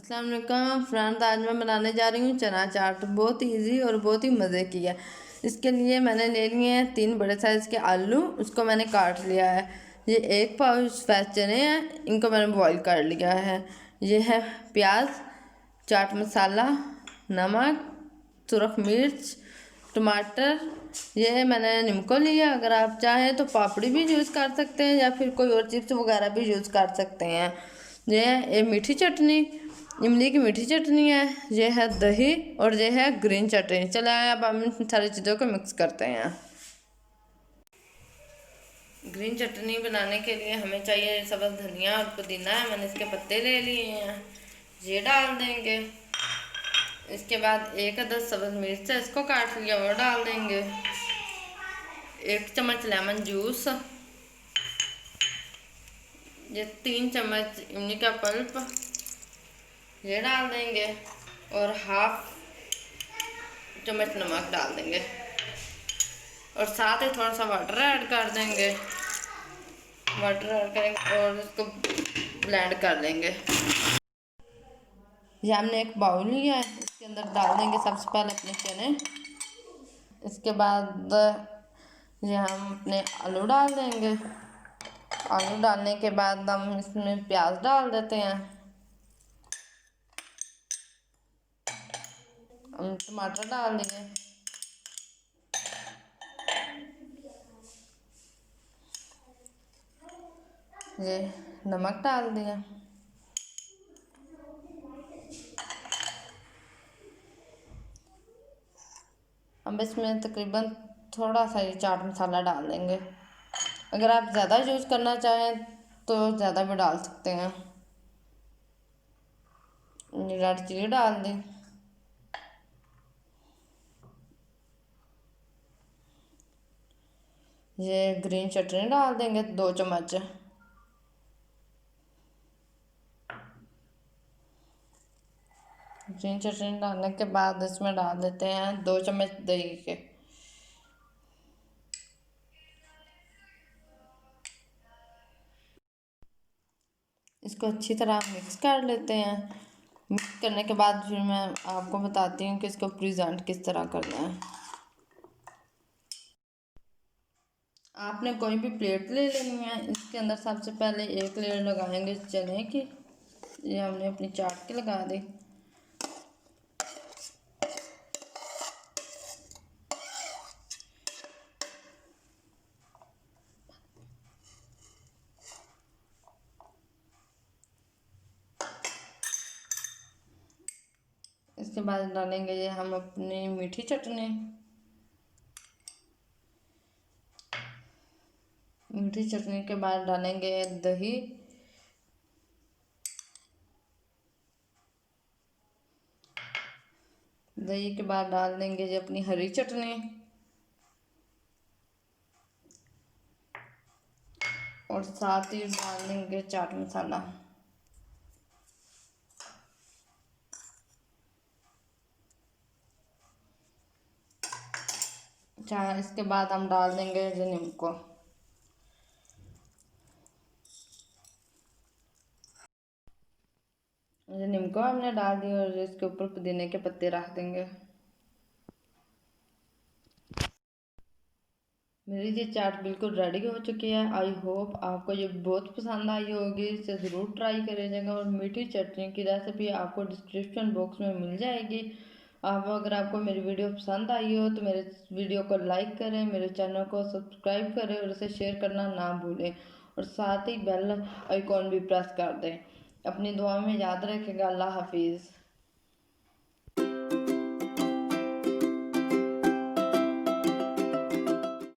अस्सलाम वालेकुम फ्रेंड, आज मैं बनाने जा रही हूँ चना चाट। बहुत इजी और बहुत ही मज़े की है। इसके लिए मैंने ले लिए हैं 3 बड़े साइज़ के आलू, उसको मैंने काट लिया है। ये 1 पाव सफ़ेद चने हैं, इनको मैंने बॉईल कर लिया है। ये है प्याज, चाट मसाला, नमक, सुरख मिर्च, टमाटर। ये मैंने निम्को लिया। अगर आप चाहें तो पापड़ी भी यूज़ कर सकते हैं या फिर कोई और चिप्स वगैरह भी यूज़ कर सकते हैं। ये मीठी चटनी, इमली की मीठी चटनी है। ये है दही और ये है ग्रीन चटनी। चले आए अब हम इन सारी चीज़ों को मिक्स करते हैं। ग्रीन चटनी बनाने के लिए हमें चाहिए सब्ज़ धनिया और पुदीना है। मैंने इसके पत्ते ले लिए हैं, ये डाल देंगे। इसके बाद 1 अदद सब्ज़ मिर्च है, इसको काट लिया, वो डाल देंगे। 1 चम्मच लेमन जूस, ये 3 चम्मच इमली का पल्प, ये डाल देंगे। और 1/2 चम्मच नमक डाल देंगे और साथ ही थोड़ा सा वाटर ऐड कर देंगे। वाटर ऐड करेंगे और इसको ब्लेंड कर लेंगे। ये हमने एक बाउल लिया है, इसके अंदर डाल देंगे सबसे पहले अपने चने। इसके बाद ये हम अपने आलू डाल देंगे। आलू डालने के बाद हम इसमें प्याज डाल देते हैं। हम टमाटर डाल देंगे। ये नमक डाल दिया। अब इसमें तकरीबन थोड़ा सा ये चाट मसाला डाल देंगे। अगर आप ज़्यादा यूज़ करना चाहें तो ज़्यादा भी डाल सकते हैं। रेड चिली डाल दें। ये ग्रीन चटनी डाल देंगे 2 चम्मच। ग्रीन चटनी डालने के बाद इसमें डाल देते हैं 2 चम्मच दही के। इसको अच्छी तरह मिक्स कर लेते हैं। मिक्स करने के बाद फिर मैं आपको बताती हूँ कि इसको प्रेजेंट किस तरह करना है। आपने कोई भी प्लेट ले लेनी है। इसके अंदर सबसे पहले एक लेयर लगाएंगे चने की। ये हमने अपनी चाट की लगा दी। इसके बाद डालेंगे ये हम अपनी मीठी चटनी। मीठी चटनी के बाद डालेंगे दही। दही के बाद डाल देंगे ये अपनी हरी चटनी और साथ ही डाल देंगे चाट मसाला। इसके बाद हम डाल देंगे ये निम्को। ये निम्को हमने डाल दिया और इसके ऊपर पुदीने के पत्ते रख देंगे। मेरी ये चाट बिल्कुल रेडी हो चुकी है। आई होप आपको ये बहुत पसंद आई होगी। इसे ज़रूर ट्राई करिएगा और मीठी चटनी की रेसिपी आपको डिस्क्रिप्शन बॉक्स में मिल जाएगी। अगर आपको मेरी वीडियो पसंद आई हो तो मेरे वीडियो को लाइक करें, मेरे चैनल को सब्सक्राइब करें और इसे शेयर करना ना भूलें और साथ ही बेल आइकॉन भी प्रेस कर दें। अपनी दुआ में याद रखेगा। अल्लाह हाफिज़।